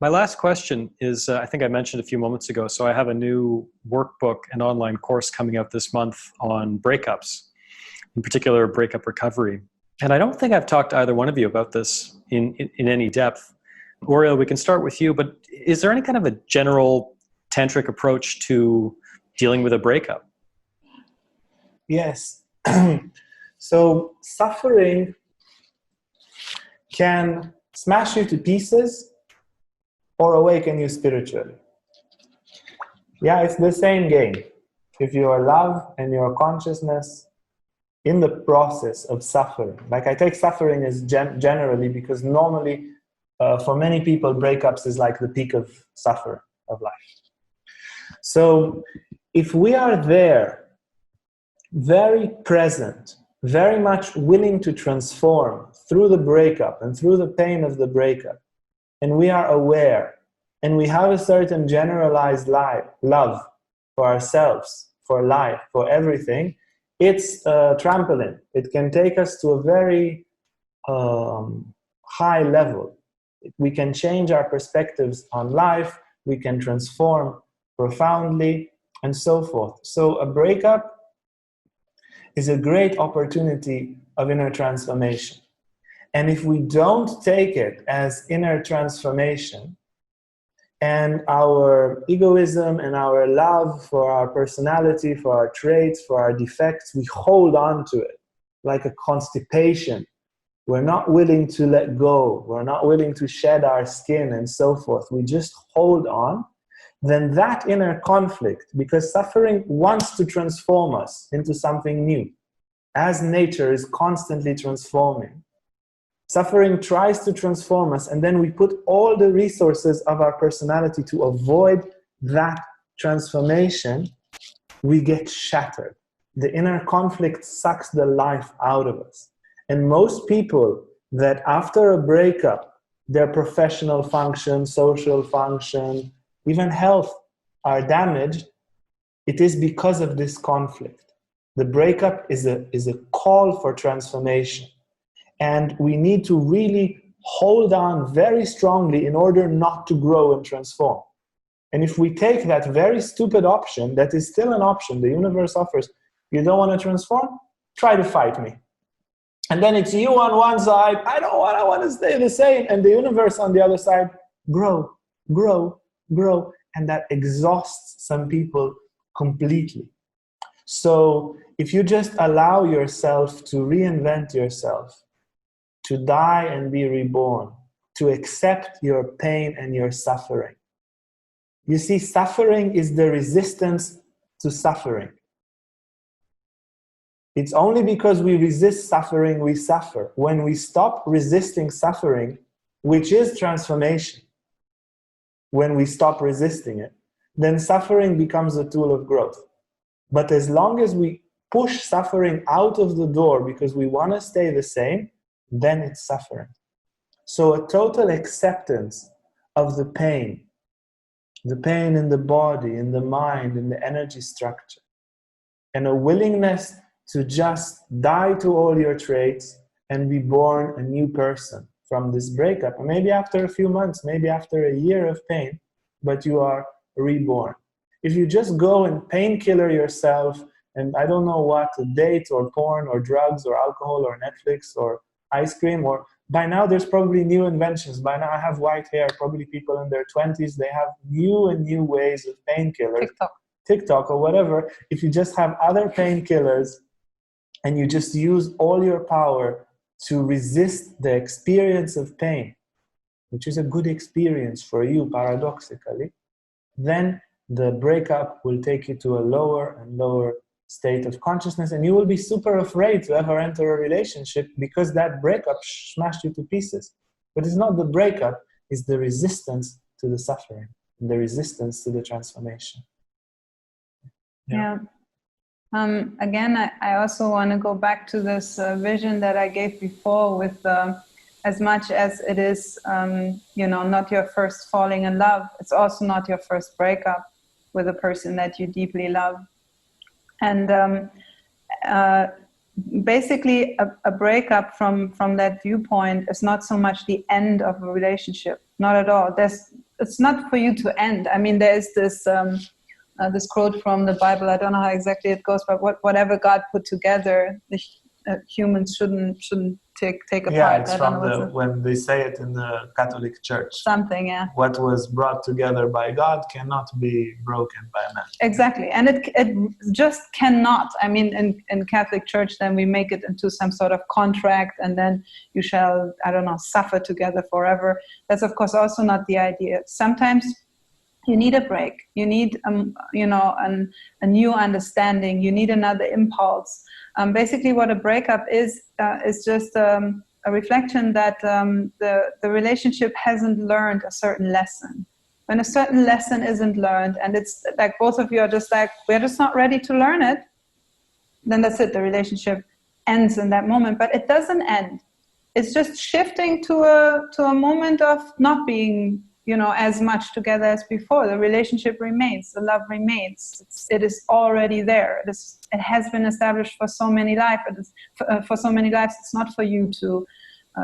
My last question is, I think I mentioned a few moments ago, so I have a new workbook and online course coming out this month on breakups, in particular breakup recovery. And I don't think I've talked to either one of you about this in any depth. Uriel, we can start with you, but is there any kind of a general tantric approach to dealing with a breakup? Yes. So suffering can smash you to pieces or awaken you spiritually. Yeah, it's the same game. If you are love and your consciousness in the process of suffering, like I take suffering as generally because normally for many people breakups is like the peak of suffering of life. So if we are there, very present, very much willing to transform through the breakup and through the pain of the breakup, and we are aware, and we have a certain generalized love for ourselves, for life, for everything, it's a trampoline. It can take us to a very high level. We can change our perspectives on life, we can transform profoundly, and so forth. So a breakup is a great opportunity of inner transformation. And if we don't take it as inner transformation, and our egoism and our love for our personality, for our traits, for our defects, we hold on to it like a constipation. We're not willing to let go. We're not willing to shed our skin and so forth. We just hold on. Then that inner conflict, because suffering wants to transform us into something new, as nature is constantly transforming. Suffering tries to transform us, and then we put all the resources of our personality to avoid that transformation. We get shattered. The inner conflict sucks the life out of us. And most people that after a breakup, their professional function, social function, even health are damaged, it is because of this conflict. The breakup is a call for transformation. And we need to really hold on very strongly in order not to grow and transform. And if we take that very stupid option, that is still an option the universe offers, you don't want to transform? Try to fight me. And then it's you on one side, I want to stay the same. And the universe on the other side, grow, grow, grow. And that exhausts some people completely. So if you just allow yourself to reinvent yourself, to die and be reborn, to accept your pain and your suffering. You see, suffering is the resistance to suffering. It's only because we resist suffering, we suffer. When we stop resisting suffering, which is transformation, when we stop resisting it, then suffering becomes a tool of growth. But as long as we push suffering out of the door because we want to stay the same, then it's suffering. So a total acceptance of the pain in the body, in the mind, in the energy structure, and a willingness to just die to all your traits and be born a new person from this breakup. And maybe after a few months, maybe after a year of pain, but you are reborn. If you just go and painkiller yourself, and I don't know what, a date or porn or drugs or alcohol or Netflix or ice cream, or by now there's probably new inventions. By now I have white hair, probably people in their 20s, they have new ways of painkillers. TikTok or whatever. If you just have other painkillers and you just use all your power to resist the experience of pain, which is a good experience for you paradoxically, then the breakup will take you to a lower and lower state of consciousness, and you will be super afraid to ever enter a relationship because that breakup smashed you to pieces. But it's not the breakup, it's the resistance to the suffering, the resistance to the transformation. Yeah. Again, I also want to go back to this vision that I gave before with as much as it is, not your first falling in love, it's also not your first breakup with a person that you deeply love. And basically a breakup from that viewpoint is not so much the end of a relationship, not at all. There's it's not for you to end. I mean, there's this this quote from the Bible. I don't know how exactly it goes, but whatever God put together, the humans shouldn't take apart. Yeah, it's from when they say it in the Catholic Church. Something, yeah. What was brought together by God cannot be broken by man. Exactly, and it just cannot. I mean, in Catholic Church, then we make it into some sort of contract, and then you shall, I don't know, suffer together forever. That's of course also not the idea. Sometimes you need a break. You need, you know, a new understanding. You need another impulse. Basically, what a breakup is just a reflection that the relationship hasn't learned a certain lesson. When a certain lesson isn't learned, and it's like both of you are just like, we're just not ready to learn it, then that's it. The relationship ends in that moment, but it doesn't end. It's just shifting to a moment of not being, you know, as much together as before. The relationship remains, the love remains. It is already there. It has been established for so many lives. For so many lives, it's not for you to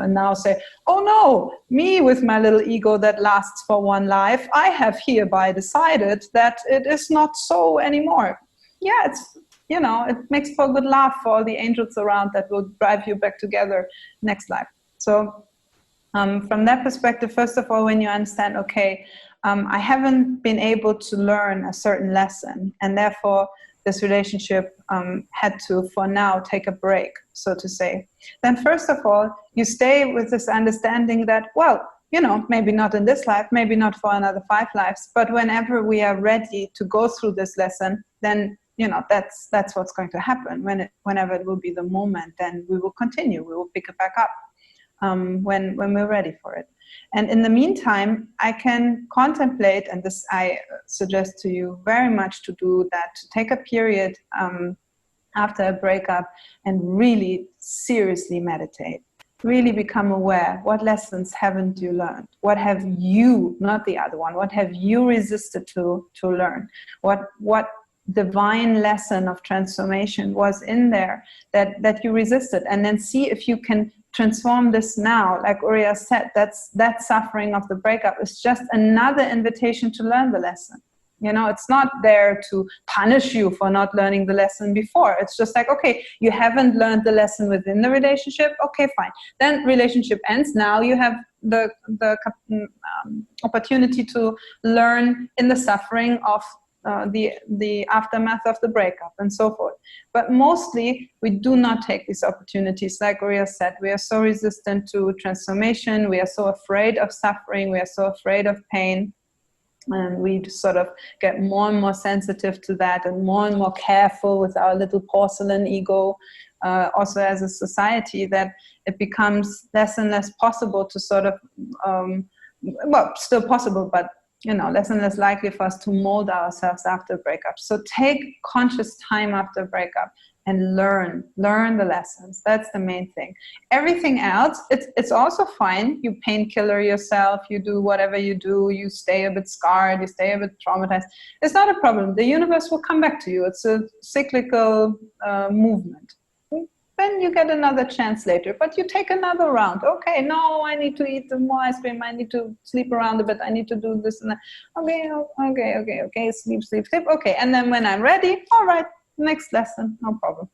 now say, oh no, me with my little ego that lasts for one life, I have hereby decided that it is not so anymore. Yeah, it's, you know, it makes for a good laugh for all the angels around that will drive you back together next life. So from that perspective, first of all, when you understand, okay, I haven't been able to learn a certain lesson, and therefore this relationship had to, for now, take a break, so to say. Then first of all, you stay with this understanding that, well, you know, maybe not in this life, maybe not for another 5 lives, but whenever we are ready to go through this lesson, then, you know, that's what's going to happen. Whenever it will be the moment, then we will continue, we will pick it back up. When we're ready for it. And in the meantime, I can contemplate, and this I suggest to you very much to do that, to take a period after a breakup and really seriously meditate. Really become aware. What lessons haven't you learned? What have you, not the other one, what have you resisted to learn? What divine lesson of transformation was in there that you resisted? And then see if you can transform this now. Like Uriel said, that suffering of the breakup is just another invitation to learn the lesson. You know, it's not there to punish you for not learning the lesson before. It's just like, okay, you haven't learned the lesson within the relationship. Okay, fine. Then relationship ends. Now you have the opportunity to learn in the suffering of the aftermath of the breakup and so forth. But mostly we do not take these opportunities. Like Uriel said, we are so resistant to transformation. We are so afraid of suffering. We are so afraid of pain. And we just sort of get more and more sensitive to that and more careful with our little porcelain ego. Also as a society, that it becomes less and less possible to sort of, well, still possible, but you know, less and less likely for us to mold ourselves after a breakup. So take conscious time after a breakup and learn the lessons. That's the main thing. Everything else, it's also fine. You painkiller yourself, you do whatever you do, you stay a bit scarred, you stay a bit traumatized. It's not a problem. The universe will come back to you. It's a cyclical movement. Then you get another chance later, but you take another round. Okay, no, I need to eat more ice cream. I need to sleep around a bit. I need to do this and that. Okay. Sleep. Okay, and then when I'm ready, all right, next lesson, no problem.